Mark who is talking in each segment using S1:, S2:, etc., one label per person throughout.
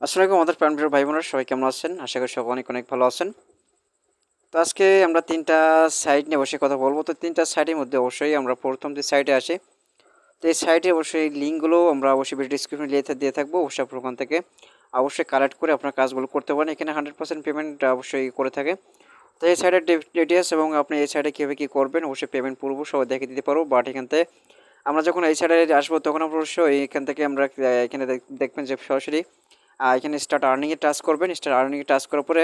S1: আসসালামু আলাইকুম আমাদের প্রাণপ্রিয় ভাই বোনেরা, সবাই কেমন আছেন? আশা করি সবাই অনেক অনেক ভালো আছেন। তো আজকে আমরা ৩টা সাইট নিয়ে বসে কথা বলব। তো ৩টা সাইটের মধ্যে অবশ্যই আমরা প্রথম যে সাইটে আসি, তো এই সাইটে অবশ্যই লিঙ্কগুলো আমরা অবশ্যই ভিডিও ডেসক্রিপশনে দিয়ে থাকবো। অবশ্যই আপনার ওখান থেকে অবশ্যই কালেক্ট করে আপনার কাজগুলো করতে পারেন। এখানে 100% পেমেন্ট অবশ্যই করে থাকে। তো এই সাইটের ডিটেলস এবং আপনি এই সাইটে কীভাবে কী করবেন অবশ্যই পেমেন্ট পূর্ব সহ দেখে দিতে পারবো। বাট এখান থেকে আমরা যখন এই সাইডে আসবো তখন আমরা অবশ্যই এখান থেকে আমরা এখানে দেখবেন যে সরাসরি এখানে স্টার্ট আর্নিংয়ে টাচ করবেন। স্টার্ট আর্নিংয়ে টাচ করার পরে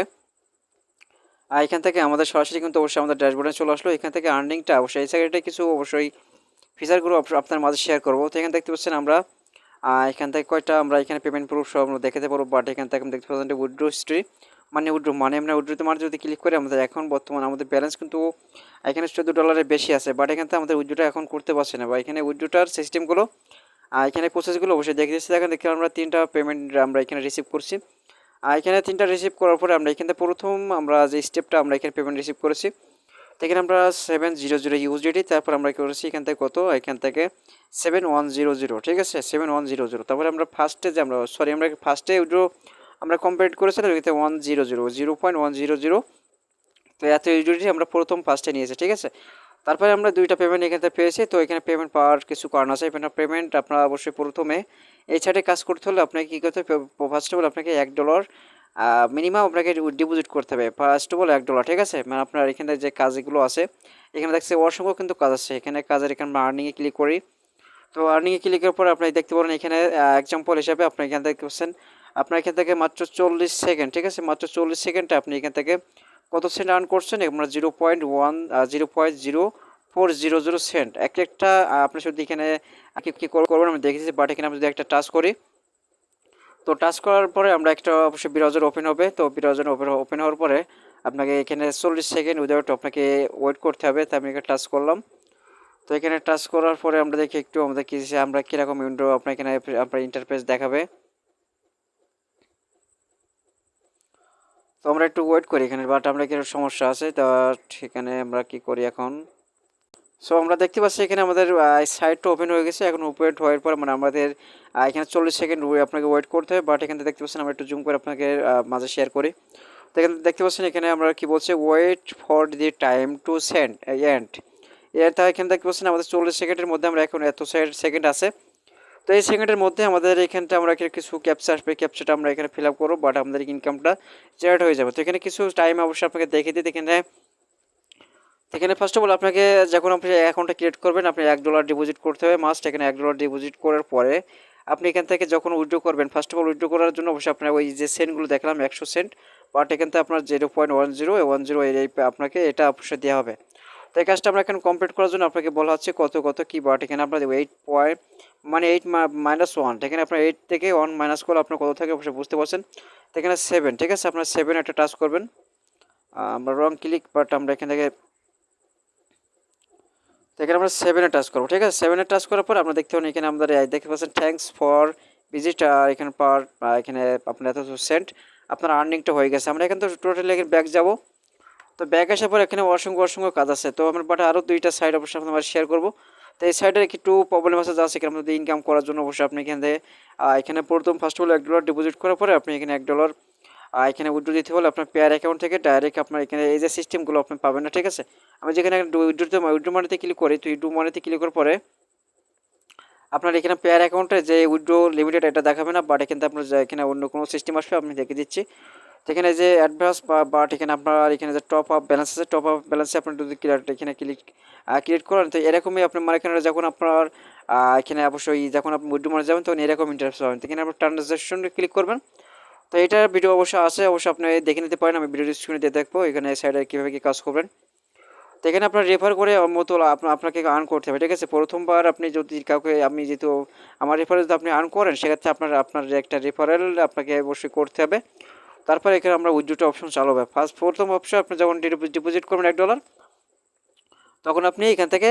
S1: এখান থেকে আমাদের সরাসরি কিন্তু অবশ্যই আমাদের ড্যাশবোর্ডে চলে আসলো। এখান থেকে আর্নিংটা অবশ্যই এই সাইডে কিছু অবশ্যই ফিচারগুলো আপনার মাঝে শেয়ার করবো। তো এখানে দেখতে পাচ্ছেন আমরা এখান থেকে কয়টা আমরা এখানে পেমেন্ট প্রুফ সব আমরা দেখাতে পারবো। বাট এখান থেকে দেখতে পাচ্ছেন উইথড্র হিস্ট্রি মানে আমরা উইথড্রোতে মানে যদি ক্লিক করি আমাদের এখন বর্তমানে আমাদের ব্যালেন্স কিন্তু এখানে $14 বেশি আছে। বাট এখান থেকে আমাদের উইথড্রোটা এখন করতে পারছি না, বা এখানে উইথড্রোটার সিস্টেমগুলো এখানে প্রসেসগুলো অবশ্যই দেখে দিচ্ছি। দেখতে আমরা 3টা পেমেন্ট আমরা এখানে রিসিভ করছি। এখানে 3টা রিসিভ করার পরে আমরা এখান থেকে প্রথম আমরা যে স্টেপটা আমরা এখানে পেমেন্ট রিসিভ করেছি, তো এখানে আমরা 700 ইউএসডিটি, তারপর আমরা করেছি এখান থেকে কত, এখান থেকে 7100, ঠিক আছে 7100। তারপরে আমরা ফার্স্টে যে আমরা ফার্স্টে উইথড্র আমরা কমপ্লিট করেছিলাম এতে 0.100। তো এত ইউএসডিটি আমরা প্রথম ফার্স্টে নিয়েছি, ঠিক আছে। তারপরে আমরা 2টা পেমেন্ট এখান থেকে পেয়েছি। তো এখানে পেমেন্ট পাওয়ার কিছু কারণ আছে। পেমেন্ট আপনারা অবশ্যই প্রথমে এই সাইটে কাজ করতে হলে আপনাকে কী করতে হবে, ফার্স্ট অফ অল আপনাকে $1 মিনিমাম আপনাকে ডিপোজিট করতে হবে। ফার্স্ট অফ অল $1, ঠিক আছে। মানে আপনার এখানে যে কাজগুলো আছে, এখানে দেখছে অসংখ্য কিন্তু কাজ আছে এখানে। এখানে আমরা আর্নিংয়ে ক্লিক করি। তো আর্নিংয়ে ক্লিক করার পরে আপনি দেখতে পারেন এখানে এক্সাম্পল হিসাবে আপনি এখান থেকে দেখছেন আপনার এখান থেকে মাত্র 40 সেকেন্ড, ঠিক আছে, মাত্র 40 সেকেন্ডে আপনি এখান থেকে কত সেন্ট আর্ন করছেন, আমরা 0.400 সেন্ট একটা। আপনি শুধু এখানে কী করবেন আমি দেখেছি। বাট এখানে আমরা যদি একটা টাচ করি, তো টাচ করার পরে আমরা একটা অবশ্যই ব্রাউজার ওপেন হবে। তো ব্রাউজার ওপেন হওয়ার পরে আপনাকে এখানে 40 সেকেন্ড উইদাউট আপনাকে ওয়েট করতে হবে। তো আমি এখানে টাচ করলাম। তো এখানে টাচ করার পরে আমরা দেখি একটু আমাদের কি আমরা কীরকম উইন্ডো আপনার এখানে আপনার ইন্টারফেস দেখাবে। তো আমরা একটু ওয়েট করি এখানে, বাট আমরা এখানে সমস্যা আছে। তো সেখানে আমরা কি করি এখন, সো আমরা দেখতে পাচ্ছি এখানে আমাদের সাইটটা ওপেন হয়ে গেছে। এখন ওপেন হওয়ার পর মানে আমাদের এখানে 40 সেকেন্ড আপনাকে ওয়েট করতে হবে। বাট এখানে দেখতে পাচ্ছেন আমরা একটু জুম করে আপনাকে মাঝে শেয়ার করি। তো এখানে দেখতে পাচ্ছেন এখানে আমরা কি বলছে, wait for the time to send end. এটা এখানে দেখতে পাচ্ছেন আমাদের 40 সেকেন্ডের মধ্যে আমরা এখন এত সেকেন্ড আছে। তো এই সেকেন্ডের মধ্যে আমাদের এখানটা আমরা কিছু ক্যাপচা আসবে, ক্যাপচাটা আমরা এখানে ফিল আপ করবো। বাট আমাদের ইনকামটা জেনারেট হয়ে যাবে। তো এখানে কিছু টাইম অবশ্যই আপনাকে দেখে দিই। এখানে ফার্স্ট অফ অল আপনাকে যখন আপনি অ্যাকাউন্টটা ক্রিয়েট করবেন আপনি $1 ডিপোজিট করতে হবে মাস্ট। এখানে $1 ডিপোজিট করার পরে আপনি এখান থেকে যখন উইথড্র করবেন, ফার্স্ট অফ অল উইথড্র করার জন্য অবশ্যই আপনার ওই যে সেন্টগুলো দেখলাম 100 সেন্ট, বাট এখান থেকে আপনার 0.10 এই আপনাকে এটা অবশ্যই দেওয়া হবে। তো এই কাজটা আমরা এখন কমপ্লিট করার জন্য আপনাকে বলা হচ্ছে কত কি, বাট এখানে আপনার 8 -1, এখানে আপনার 8 থেকে 1 মাইনাস করলে আপনার কত থাকে অবশ্যই বুঝতে পারছেন। তো এখানে 7, ঠিক আছে, আপনার 7 একটা টাচ করবেন। আমরা রং ক্লিক, বাট আমরা এখান থেকে তো এখানে আমরা 7-এ টাচ করবো, ঠিক আছে। 7-এ টাচ করার পর আমরা দেখতে পাবেন এখানে আমাদের দেখতে পাচ্ছেন থ্যাঙ্কস ফর ভিজিট, এখানে এখানে আপনার এত সেন্ট আপনার আর্নিংটা হয়ে গেছে। আমরা এখানে তো টোটালি এখানে ব্যাক যাব। তো ব্যাক আসার পর এখানে অসংখ্য কাজ আছে। তো আমরা বাট আরও 2টা সাইড অবশ্যই আপনার শেয়ার করবো। তো এই সাইডের একটু প্রবলেম আছে, যা আছে এখানে আমাদের ইনকাম করার জন্য অবশ্যই আপনি এখান থেকে এখানে প্রথম ফার্স্ট অফ অল $1 ডিপোজিট করার পরে আপনি এখানে $1 এখানে উইথড্র দিতে হলে আপনার পেয়ার অ্যাকাউন্ট থেকে ডাইরেক্ট আপনার এখানে এই যে সিস্টেমগুলো আপনি পাবেন না, ঠিক আছে। আমি যেখানে উইথড্র মানিতে ক্লিক করি, তো উইথড্র মানিতে ক্লিক করার পরে আপনার এখানে পেয়ার অ্যাকাউন্টে যে উইথড্র লিমিটেড এটা দেখাবে না, বাট এখানে আপনার এখানে অন্য কোনো সিস্টেম আসবে আমি দেখে দিচ্ছি। তো এখানে যে অ্যাডভান্স বাট এখানে আপনার এখানে যে টপ আপ ব্যালেন্স আছে, টপ আপ ব্যালেন্সে আপনি যদি এখানে ক্রিয়েট করেন, তো এরকমই আপনার মানে এখানে যখন আপনার এখানে অবশ্যই যখন আপনি উইথড্র মানি যাবেন তখন এরকম ইন্টারফেস পাবেন। তো এখানে আপনার ট্রানজ্যাকশন ক্লিক করবেন। তো এটার ভিডিও অবশ্যই আছে, অবশ্যই আপনি দেখে নিতে পারেন। আমি ভিডিও ডিসক্রিপশনে দিয়ে দেখবো এখানে সাইডে কীভাবে কী কাজ করবেন। তো এখানে আপনার রেফার করে মতো আপনাকে আর্ন করতে হবে, ঠিক আছে। প্রথমবার আপনি যদি কাউকে, আমি যেহেতু আমার রেফারে যদি আপনি আর্ন করেন সেক্ষেত্রে আপনার যে একটা রেফারেল আপনাকে অবশ্যই করতে হবে। তারপর এখানে আমরা উইথড্রটা অপশন চালু হবে। প্রথম অপশন আপনি যখন ডিপোজিট করবেন $1, তখন আপনি এখান থেকে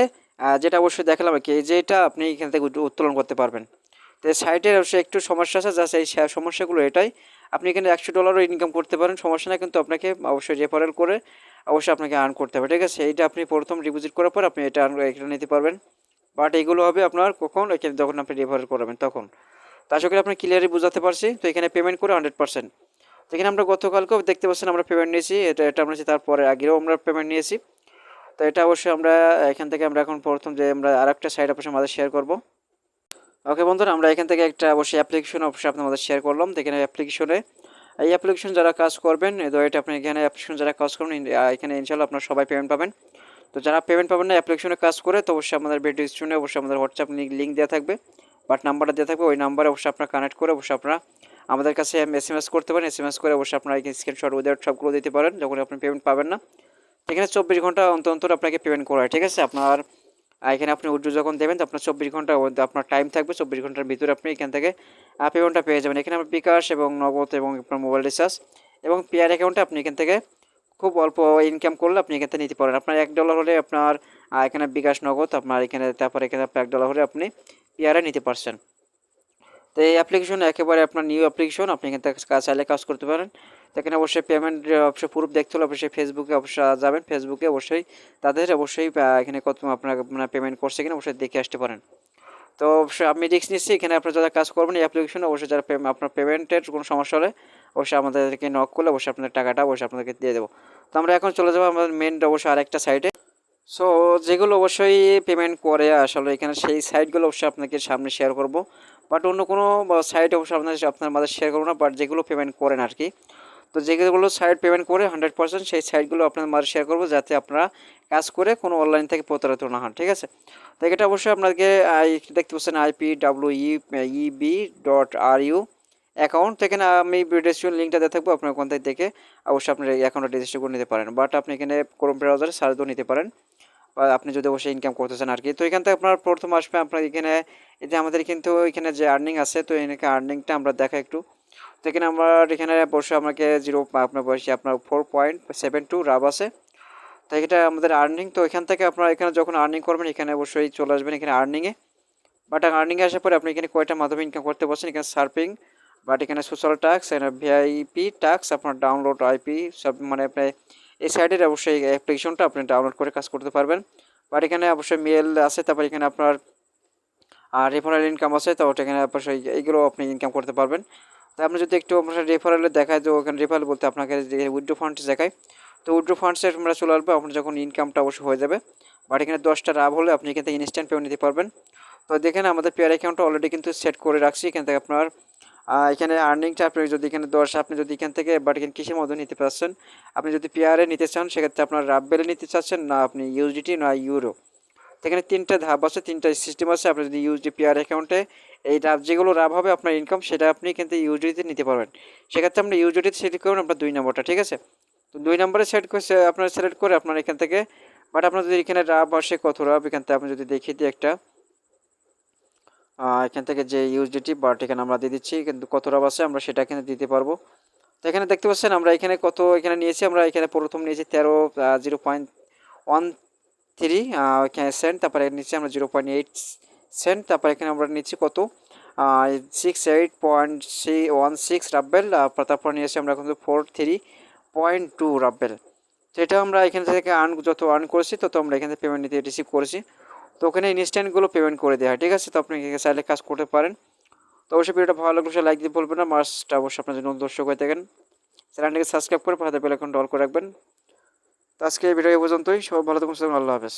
S1: যেটা অবশ্যই দেখালাম আর কি, যেটা আপনি এখান থেকে উত্তোলন করতে পারবেন। তো সাইটের অবশ্যই একটু সমস্যা আছে, জাস্ট এই সমস্যাগুলো এটাই। আপনি এখানে $100 ইনকাম করতে পারেন, সমস্যা না, কিন্তু আপনাকে অবশ্যই রেফারেল করে অবশ্যই আপনাকে আর্ন করতে হবে, ঠিক আছে। এইটা আপনি প্রথম ডিপোজিট করার পর আপনি এটা নিতে পারবেন। বাট এইগুলো হবে আপনার কখন, এখানে যখন আপনি রেফারেল করাবেন তখন। তো আশা করি আপনার ক্লিয়ারলি বুঝাতে পারছি। তো এখানে পেমেন্ট করে 100%। তো এখানে আমরা গতকালকেও দেখতে পাচ্ছেন আমরা পেমেন্ট নিয়েছি, এটা আমরা নিয়েছি, তারপরে আগেও আমরা পেমেন্ট নিয়েছি। তো এটা অবশ্যই আমরা এখান থেকে আমরা এখন প্রথম যে আমরা আরেকটা সাইট আপনার মাঝে শেয়ার করব। ওকে বন্ধুরা, আমরা এখান থেকে একটা অবশ্যই অ্যাপ্লিকেশন অবশ্যই আপনার মাঝে শেয়ার করলাম। তো এখানে এই অ্যাপ্লিকেশন যারা কাজ করবেন, তো এটা আপনি এখানে অ্যাপ্লিকেশন যারা কাজ করবেন এখানে ইনশাআল্লাহ আপনার সবাই পেমেন্ট পাবেন। তো যারা পেমেন্ট পাবেন না অ্যাপ্লিকেশনে কাজ করে, তো অবশ্যই আমাদের ভিডিও স্ক্রিনে অবশ্যই আমাদের হোয়াটসঅ্যাপ লিঙ্ক দেওয়া থাকবে, বাট নাম্বারটা দেওয়া থাকবে। ওই নাম্বারে অবশ্যই আপনারা কানেক্ট করে অবশ্যই আপনারা আমাদের কাছে এসএমএস করতে পারেন। এসএমএস করে অবশ্যই আপনারা স্ক্রিনশট উইদাউট সবগুলো দিতে পারেন যখন আপনি পেমেন্ট পাবেন না। এখানে 24 ঘন্টা অন্তর অন্তর আপনাকে পেমেন্ট করা হয়, ঠিক আছে। আপনার এখানে আপনি উইথড্র যখন দেবেন, তো আপনার 24 ঘন্টার মধ্যে আপনার টাইম থাকবে, 24 ঘন্টার ভিতরে আপনি এখান থেকে পেমেন্টটা পেয়ে যাবেন। এখানে আপনার বিকাশ এবং নগদ এবং আপনার মোবাইল রিচার্জ এবং পেয়ার অ্যাকাউন্টে আপনি এখান থেকে খুব অল্প ইনকাম করলে আপনি এখান থেকে নিতে পারেন। আপনার $1 হলে আপনার এখানে বিকাশ নগদ আপনার এখানে, তারপরে এখানে আপনার $1 হলে আপনি পেয়ারে নিতে পারছেন। তো এই অ্যাপ্লিকেশন একেবারে আপনার নিউ অ্যাপ্লিকেশন, আপনি এখান থেকে চাইলে কাজ করতে পারেন। তো এখানে অবশ্যই পেমেন্ট অবশ্যই প্রুফ দেখতে হলে অবশ্যই ফেসবুকে অবশ্যই যাবেন, ফেসবুকে অবশ্যই তাদের অবশ্যই এখানে কত আপনার পেমেন্ট করছে কিনা অবশ্যই দেখে আসতে পারেন। তো অবশ্যই আমি রিস্ক নিচ্ছি, এখানে আপনারা যারা কাজ করবেন এই অ্যাপ্লিকেশনে অবশ্যই যারা আপনার পেমেন্টের কোনো সমস্যা হলে অবশ্যই আমাদেরকে নক করলে অবশ্যই আপনাদের টাকাটা অবশ্যই আপনাদেরকে দিয়ে দেবো। তো আমরা এখন চলে যাবো আমাদের মেন অবশ্যই আরেকটা সাইটে। সো যেগুলো অবশ্যই পেমেন্ট করে আসলে এখানে সেই সাইটগুলো অবশ্যই আপনাকে সামনে শেয়ার করব, বাট অন্য কোনো সাইট অবশ্যই আপনার মাঝে শেয়ার করবো না, বাট যেগুলো পেমেন্ট করেন আর কি। তো যেগুলো সাইট পেমেন্ট করে 100% সেই সাইটগুলো আপনার মাঝে শেয়ার করবো, যাতে আপনারা কাজ করে কোনো অনলাইন থেকে প্রতারিত না হন, ঠিক আছে। তো এটা অবশ্যই আপনাকে দেখতে পাচ্ছেন IPWeb.ru অ্যাকাউন্ট, এখানে আমি রেজিস্ট্রেশন লিঙ্কটা দিয়ে থাকবো, আপনার ওখান থেকে দেখে অবশ্যই আপনার এই অ্যাকাউন্টটা রেজিস্টার করে নিতে পারেন, বাট আপনি এখানে ক্রোম ব্রাউজারে সার্চ দিয়ে নিতে পারেন, বা আপনি যদি অবশ্যই ইনকাম করতে চান আর কি। তো এখান থেকে আপনার প্রথম আসবে আপনার এখানে এই যে আমাদের কিন্তু এখানে যে আর্নিং আছে, তো এখানে আর্নিংটা আমরা দেখা একটু। তো এখানে আমার এখানে বসে আমাকে আপনার বয়সে আপনার 4.72 রাব আছে। তো এটা আমাদের আর্নিং। তো এখান থেকে আপনারা এখানে যখন আর্নিং করবেন এখানে অবশ্যই চলে আসবেন এখানে আর্নিংয়ে, বাট আর্নিংয়ে আসার পরে আপনি এখানে কয়টা মাধ্যমে ইনকাম করতে পারছেন, এখানে সার্ফিং, বাট এখানে সোশ্যাল টাস্ক, এখানে ভিআইপি টাস্ক, আপনার ডাউনলোড আইপি সব মানে আপনি এই সাইডের অবশ্যই অ্যাপ্লিকেশনটা আপনি ডাউনলোড করে কাজ করতে পারবেন। বাট এখানে অবশ্যই মেল আছে, তারপর এখানে আপনার রেফারেল ইনকাম আছে, তো ওটা এখানে অবশ্যই এইগুলো আপনি ইনকাম করতে পারবেন। তো আপনি যদি একটু আপনার রেফারেলে দেখায়, তো ওখানে রেফারেল বলতে আপনাকে যে উইথড্র ফান্ডস দেখায়, তো উইথড্র ফান্ডসে আমরা চলে আসবো আপনার যখন ইনকামটা অবশ্যই হয়ে যাবে। বাট এখানে 10টা লাভ হলে আপনি এখান থেকে ইনস্ট্যান্ট পেমেন্ট নিতে পারবেন। তো দেখেন আমাদের পেয়ার অ্যাকাউন্টটা অলরেডি কিন্তু সেট করে রাখছি, এখান থেকে আপনার এখানে আর্নিংটা আপনি যদি এখানে 10 আপনি যদি এখান থেকে, বাট এখানে কিসের মধ্যে নিতে পারছেন, আপনি যদি পেয়ারে নিতে চান সেক্ষেত্রে আপনার রাব্বেলে নিতে চাচ্ছেন না আপনি ইউএসডিটি না ইউরো। এখানে 3টা ধাপ আছে, 3টা সিস্টেম আছে। আপনি যদি ইউএসডি পেয়ার অ্যাকাউন্টে এই যেগুলো লাভ হবে আপনার ইনকাম, সেটা আপনি কিন্তু ইউএসডিতে নিতে পারবেন। সেক্ষেত্রে আপনি ইউএসডিতে সেট করুন আপনার 2 নম্বরটা, ঠিক আছে। তো 2 নম্বরে সেট করে আপনার সিলেক্ট করে আপনার এখান থেকে, বাট আপনার যদি এখানে রাব আসে কত রাব, এখান থেকে আপনি যদি দেখিয়ে দিই একটা এখান থেকে যে ইউএসডিটি, বাট এখানে আমরা দিয়ে দিচ্ছি কিন্তু কত রাব আছে আমরা সেটা এখানে দিতে পারবো। তো এখানে দেখতে পাচ্ছেন আমরা এখানে কত এখানে নিয়েছি, আমরা এখানে প্রথম নিয়েছি 0.13 এখানে সেন্ট, তারপরে নিচ্ছি আমরা 0.8 সেন্ট, তারপরে এখানে আমরা নিচ্ছি কত 68.16 রাব্বেল, তারপর নিয়েছি আমরা এখন 43.2 রাব্বেল। তো এটা আমরা এখান থেকে যত আর্ন করেছি তত আমরা এখান থেকে পেমেন্ট নিতে রিসিভ করেছি। তো ওখানে ইনস্ট্যান্টগুলো পেমেন্ট করে দেওয়া হয়, ঠিক আছে। তো আপনি চাইলে কাজ করতে পারেন। তো অবশ্যই ভিডিওটা ভালো লাগলে অবশ্যই লাইক দিয়ে বলবেন না, মাস্ট অবশ্যই আপনার জন্য দর্শক হয়ে থাকেন, চ্যানেলটিকে সাবস্ক্রাইব করে পাঠাতে বেল আইকনটা অল করে রাখবেন। তো আজকে এই ভিডিও এই পর্যন্তই, সবাই ভালো থাকুন, আল্লাহ হাফেজ।